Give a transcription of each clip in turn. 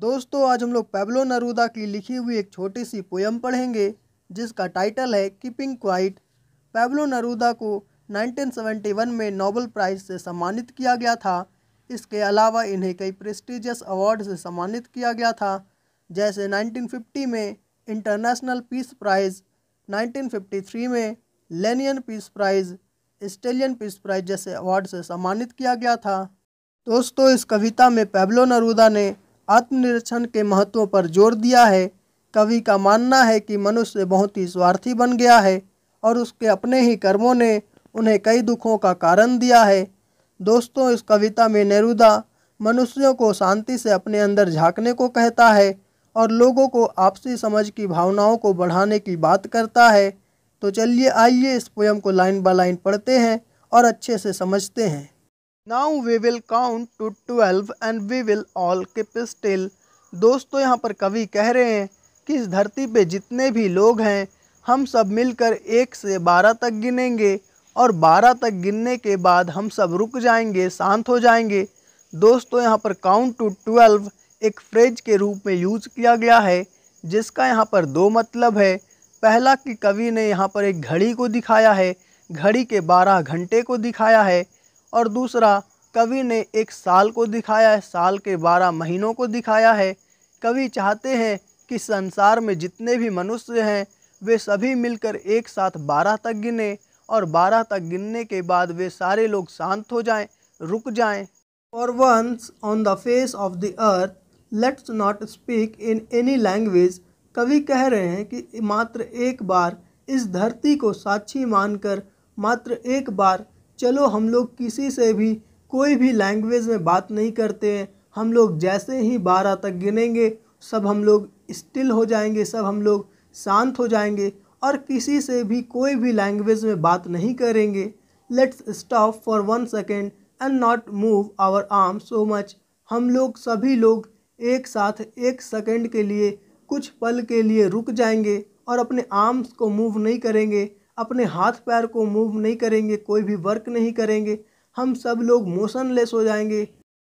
दोस्तों आज हम लोग पैब्लो नेरूदा की लिखी हुई एक छोटी सी पोयम पढ़ेंगे जिसका टाइटल है कीपिंग क्वाइट। पैब्लो नेरूदा को 1971 में नोबेल प्राइज़ से सम्मानित किया गया था। इसके अलावा इन्हें कई प्रेस्टिजियस अवार्ड से सम्मानित किया गया था, जैसे 1950 में इंटरनेशनल पीस प्राइज़, 1953 में Lenin peace prize, Stalin peace prize जैसे अवार्ड से सम्मानित किया गया था। दोस्तों इस कविता में पैब्लो नेरूदा ने आत्मनिरीक्षण के महत्व पर जोर दिया है। कवि का मानना है कि मनुष्य बहुत ही स्वार्थी बन गया है और उसके अपने ही कर्मों ने उन्हें कई दुखों का कारण दिया है। दोस्तों इस कविता में नेरूदा मनुष्यों को शांति से अपने अंदर झांकने को कहता है और लोगों को आपसी समझ की भावनाओं को बढ़ाने की बात करता है। तो चलिए आइए इस पोयम को लाइन बाय लाइन पढ़ते हैं और अच्छे से समझते हैं। Now we will count to 12 and we will all keep still। दोस्तों यहाँ पर कवि कह रहे हैं कि इस धरती पे जितने भी लोग हैं हम सब मिलकर 1 से 12 तक गिनेंगे और 12 तक गिनने के बाद हम सब रुक जाएंगे, शांत हो जाएंगे। दोस्तों यहाँ पर काउंट टू 12 एक फ्रेज के रूप में यूज किया गया है जिसका यहाँ पर दो मतलब है। पहला कि कवि ने यहाँ पर एक घड़ी को दिखाया है, घड़ी के 12 घंटे को दिखाया है, और दूसरा कवि ने एक साल को दिखाया है, साल के 12 महीनों को दिखाया है। कवि चाहते हैं कि संसार में जितने भी मनुष्य हैं वे सभी मिलकर एक साथ 12 तक गिने और 12 तक गिनने के बाद वे सारे लोग शांत हो जाएं, रुक जाएं। For once on the face of the earth let's not speak in any language. कवि कह रहे हैं कि मात्र एक बार इस धरती को साक्षी मानकर मात्र एक बार चलो हम लोग किसी से भी कोई भी लैंग्वेज में बात नहीं करते हैं। हम लोग जैसे ही 12 तक गिनेंगे सब हम लोग स्टिल हो जाएंगे, सब हम लोग शांत हो जाएंगे और किसी से भी कोई भी लैंग्वेज में बात नहीं करेंगे। Let's stop for 1 second and not move our arm so much. हम लोग सभी लोग एक साथ 1 सेकेंड के लिए, कुछ पल के लिए रुक जाएंगे और अपने आर्म्स को मूव नहीं करेंगे, अपने हाथ पैर को मूव नहीं करेंगे, कोई भी वर्क नहीं करेंगे। हम सब लोग मोशनलेस हो जाएंगे।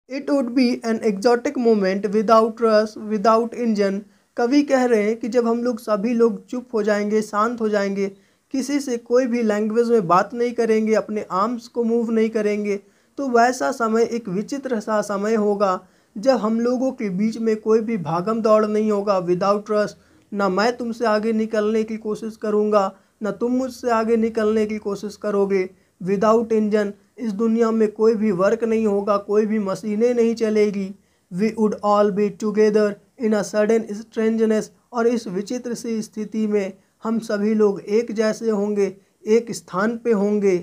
It would be an exotic moment without rush without engine. कवि कह रहे हैं कि जब हम लोग सभी लोग चुप हो जाएंगे, शांत हो जाएंगे, किसी से कोई भी लैंग्वेज में बात नहीं करेंगे, अपने आर्म्स को मूव नहीं करेंगे, तो वैसा समय एक विचित्र सा समय होगा जब हम लोगों के बीच में कोई भी भागम दौड़ नहीं होगा। विदाउट रस, ना मैं तुमसे आगे निकलने की कोशिश करूँगा ना तुम मुझसे आगे निकलने की कोशिश करोगे। विदाउट इंजन, इस दुनिया में कोई भी वर्क नहीं होगा, कोई भी मशीनें नहीं चलेगी। We would all be together in a sudden strangeness. और इस विचित्र सी स्थिति में हम सभी लोग एक जैसे होंगे, एक स्थान पे होंगे।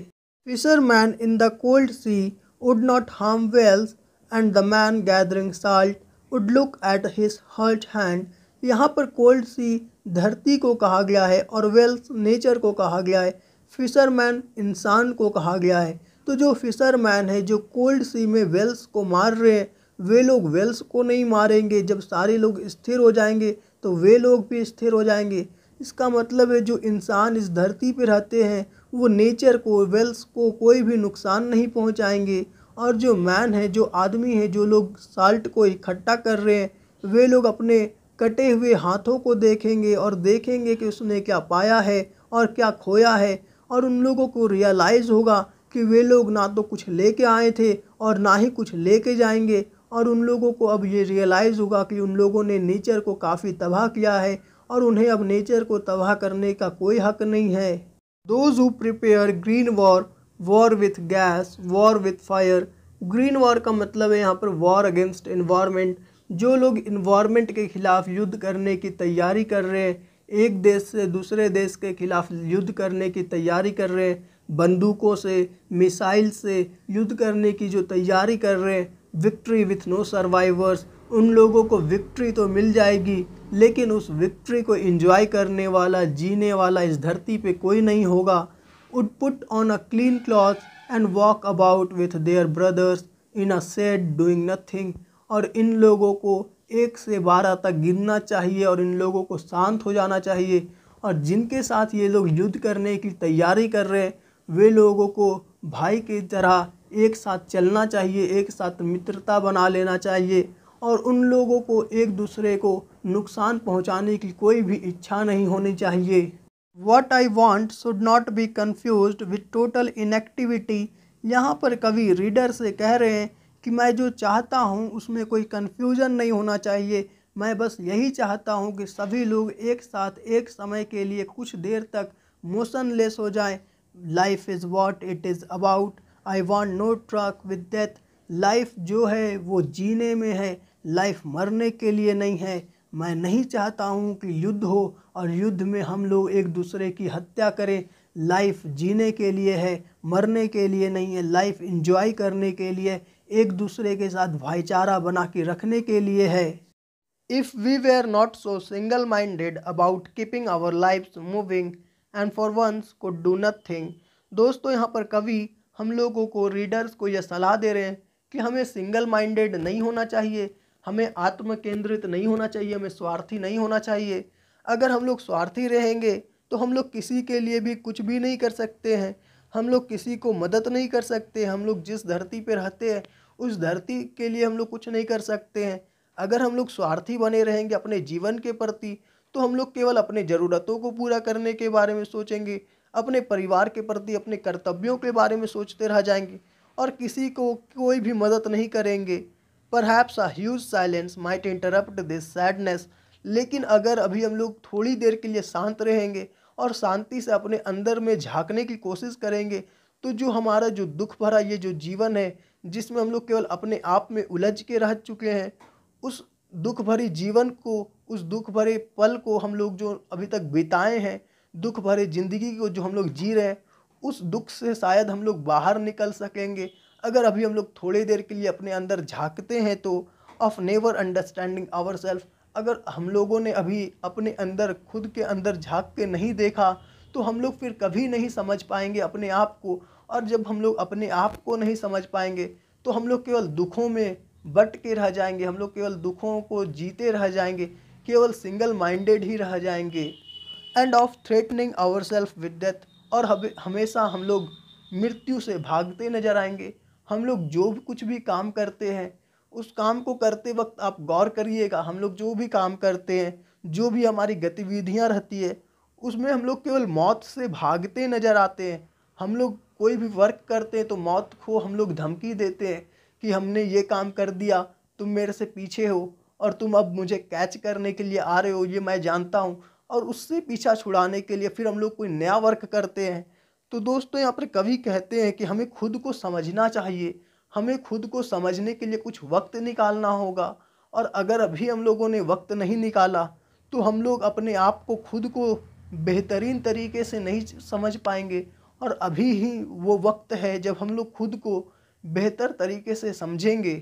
Fisherman in the cold sea would not harm whales and the man gathering salt would look at his hurt hand. यहाँ पर कोल्ड सी धरती को कहा गया है और वेल्स नेचर को कहा गया है। फिशरमैन इंसान को कहा गया है। तो जो फिशरमैन है जो कोल्ड सी में वेल्स को मार रहे हैं, वे लोग वेल्स को नहीं मारेंगे। जब सारे लोग स्थिर हो जाएंगे तो वे लोग भी स्थिर हो जाएंगे। इसका मतलब है जो इंसान इस धरती पर रहते हैं वो नेचर को, वेल्स को कोई भी नुकसान नहीं पहुंचाएंगे। और जो मैन है, जो आदमी है, जो लोग साल्ट को इकट्ठा कर रहे हैं, वे लोग अपने कटे हुए हाथों को देखेंगे और देखेंगे कि उसने क्या पाया है और क्या खोया है। और उन लोगों को रियलाइज़ होगा कि वे लोग ना तो कुछ लेके आए थे और ना ही कुछ लेके जाएंगे। और उन लोगों को अब ये रियलाइज़ होगा कि उन लोगों ने नेचर को काफ़ी तबाह किया है और उन्हें अब नेचर को तबाह करने का कोई हक नहीं है। Those who prepare green war, war with gas, war with fire. Green war का मतलब है यहाँ पर वॉर अगेंस्ट एनवायरनमेंट। जो लोग इन्वायरमेंट के खिलाफ युद्ध करने की तैयारी कर रहे हैं, एक देश से दूसरे देश के खिलाफ युद्ध करने की तैयारी कर रहे हैं, बंदूकों से, मिसाइल से युद्ध करने की जो तैयारी कर रहे हैं, विक्ट्री विथ नो सर्वाइवर्स। उन लोगों को विक्ट्री तो मिल जाएगी लेकिन उस विक्ट्री को एंजॉय करने वाला, जीने वाला इस धरती पे कोई नहीं होगा। Would put on a clean cloth and walk about with their brothers in a shade doing nothing. और इन लोगों को 1 से 12 तक गिनना चाहिए और इन लोगों को शांत हो जाना चाहिए। और जिनके साथ ये लोग युद्ध करने की तैयारी कर रहे हैं वे लोगों को भाई की तरह एक साथ चलना चाहिए, एक साथ मित्रता बना लेना चाहिए और उन लोगों को एक दूसरे को नुकसान पहुंचाने की कोई भी इच्छा नहीं होनी चाहिए। What I want should not be confused with total inactivity। यहाँ पर कवि रीडर से कह रहे हैं कि मैं जो चाहता हूँ उसमें कोई कन्फ्यूजन नहीं होना चाहिए। मैं बस यही चाहता हूँ कि सभी लोग एक साथ एक समय के लिए कुछ देर तक मोशनलेस हो जाएं। Life is what it is about. I want no truck with death. Life जो है वो जीने में है, लाइफ मरने के लिए नहीं है। मैं नहीं चाहता हूँ कि युद्ध हो और युद्ध में हम लोग एक दूसरे की हत्या करें। लाइफ जीने के लिए है, मरने के लिए नहीं है। लाइफ एंजॉय करने के लिए, एक दूसरे के साथ भाईचारा बना के रखने के लिए है। If we were not so single minded about keeping our lives moving and for once could do nothing. दोस्तों यहाँ पर कवि हम लोगों को, रीडर्स को यह सलाह दे रहे हैं कि हमें सिंगल माइंडेड नहीं होना चाहिए, हमें आत्म केंद्रित नहीं होना चाहिए, हमें स्वार्थी नहीं होना चाहिए। अगर हम लोग स्वार्थी रहेंगे तो हम लोग किसी के लिए भी कुछ भी नहीं कर सकते हैं, हम लोग किसी को मदद नहीं कर सकते। हम लोग जिस धरती पर रहते हैं उस धरती के लिए हम लोग कुछ नहीं कर सकते हैं। अगर हम लोग स्वार्थी बने रहेंगे अपने जीवन के प्रति तो हम लोग केवल अपने ज़रूरतों को पूरा करने के बारे में सोचेंगे, अपने परिवार के प्रति अपने कर्तव्यों के बारे में सोचते रह जाएंगे और किसी को कोई भी मदद नहीं करेंगे। Perhaps a huge silence might interrupt this sadness। लेकिन अगर अभी हम लोग थोड़ी देर के लिए शांत रहेंगे और शांति से अपने अंदर में झांकने की कोशिश करेंगे तो जो हमारा जो दुख भरा ये जो जीवन है जिसमें हम लोग केवल अपने आप में उलझ के रह चुके हैं, उस दुख भरी जीवन को, उस दुख भरे पल को हम लोग जो अभी तक बिताए हैं, दुख भरे ज़िंदगी को जो हम लोग जी रहे हैं, उस दुख से शायद हम लोग बाहर निकल सकेंगे अगर अभी हम लोग थोड़ी देर के लिए अपने अंदर झांकते हैं तो। Of never understanding our self. अगर हम लोगों ने अभी अपने अंदर, खुद के अंदर झांक के नहीं देखा तो हम लोग फिर कभी नहीं समझ पाएंगे अपने आप को। और जब हम लोग अपने आप को नहीं समझ पाएंगे तो हम लोग केवल दुखों में बट के रह जाएंगे, हम लोग केवल दुखों को जीते रह जाएंगे, केवल सिंगल माइंडेड ही रह जाएंगे। And of threatening our self with death. और हमेशा हम लोग मृत्यु से भागते नजर आएंगे। हम लोग जो भी कुछ भी काम करते हैं उस काम को करते वक्त आप गौर करिएगा, हम लोग जो भी काम करते हैं, जो भी हमारी गतिविधियां रहती है उसमें हम लोग केवल मौत से भागते नज़र आते हैं। हम लोग कोई भी वर्क करते हैं तो मौत को हम लोग धमकी देते हैं कि हमने ये काम कर दिया, तुम मेरे से पीछे हो और तुम अब मुझे कैच करने के लिए आ रहे हो, ये मैं जानता हूँ। और उससे पीछा छुड़ाने के लिए फिर हम लोग कोई नया वर्क करते हैं। तो दोस्तों यहाँ पर कवि कहते हैं कि हमें खुद को समझना चाहिए, हमें खुद को समझने के लिए कुछ वक्त निकालना होगा। और अगर अभी हम लोगों ने वक्त नहीं निकाला तो हम लोग अपने आप को, खुद को बेहतरीन तरीके से नहीं समझ पाएंगे। और अभी ही वो वक्त है जब हम लोग खुद को बेहतर तरीके से समझेंगे।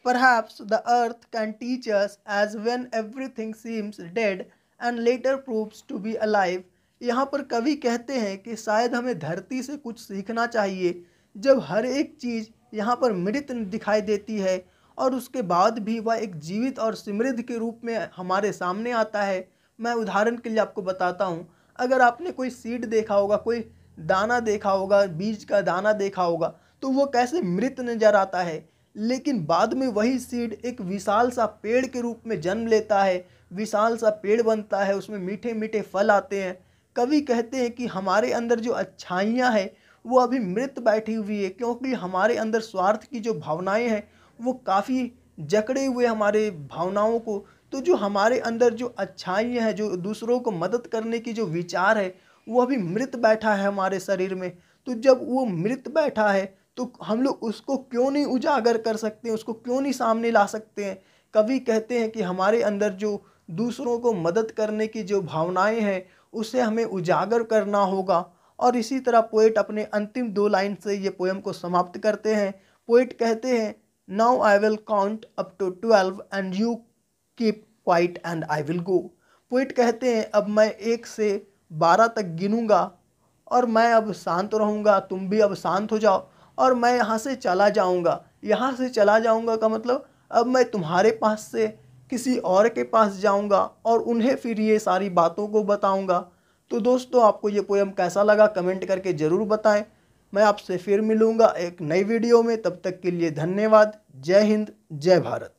Perhaps the earth can teach us as when everything seems dead and later proves to be alive। यहाँ पर कवि कहते हैं कि शायद हमें धरती से कुछ सीखना चाहिए जब हर एक चीज़ यहाँ पर मृत दिखाई देती है और उसके बाद भी वह एक जीवित और समृद्ध के रूप में हमारे सामने आता है। मैं उदाहरण के लिए आपको बताता हूँ, अगर आपने कोई सीड देखा होगा, कोई दाना देखा होगा, बीज का दाना देखा होगा, तो वो कैसे मृत नज़र आता है, लेकिन बाद में वही सीड एक विशाल सा पेड़ के रूप में जन्म लेता है, विशाल सा पेड़ बनता है, उसमें मीठे मीठे फल आते हैं। कवि कहते हैं कि हमारे अंदर जो अच्छाइयाँ हैं वो अभी मृत बैठी हुई है, क्योंकि हमारे अंदर स्वार्थ की जो भावनाएं हैं वो काफ़ी जकड़े हुए हमारे भावनाओं को। तो जो हमारे अंदर जो अच्छाइयाँ हैं, जो दूसरों को मदद करने की जो विचार है वो अभी मृत बैठा है हमारे शरीर में। तो जब वो मृत बैठा है तो हम लोग उसको क्यों नहीं उजागर कर सकते हैं, उसको क्यों नहीं सामने ला सकते हैं। कवि कहते हैं कि हमारे अंदर जो दूसरों को मदद करने की जो भावनाएं हैं उसे हमें उजागर करना होगा। और इसी तरह पोएट अपने अंतिम 2 लाइन से ये पोएम को समाप्त करते हैं। पोएट कहते हैं, now I will count up to 12 and you keep quiet and I will go. Poet कहते हैं अब मैं 1 से 12 तक गिनूंगा और मैं अब शांत रहूँगा, तुम भी अब शांत हो जाओ और मैं यहाँ से चला जाऊँगा। यहाँ से चला जाऊँगा का मतलब अब मैं तुम्हारे पास से किसी और के पास जाऊँगा और उन्हें फिर ये सारी बातों को बताऊँगा। तो दोस्तों आपको ये पोएम कैसा लगा कमेंट करके ज़रूर बताएं। मैं आपसे फिर मिलूँगा एक नई वीडियो में, तब तक के लिए धन्यवाद। जय हिंद, जय भारत।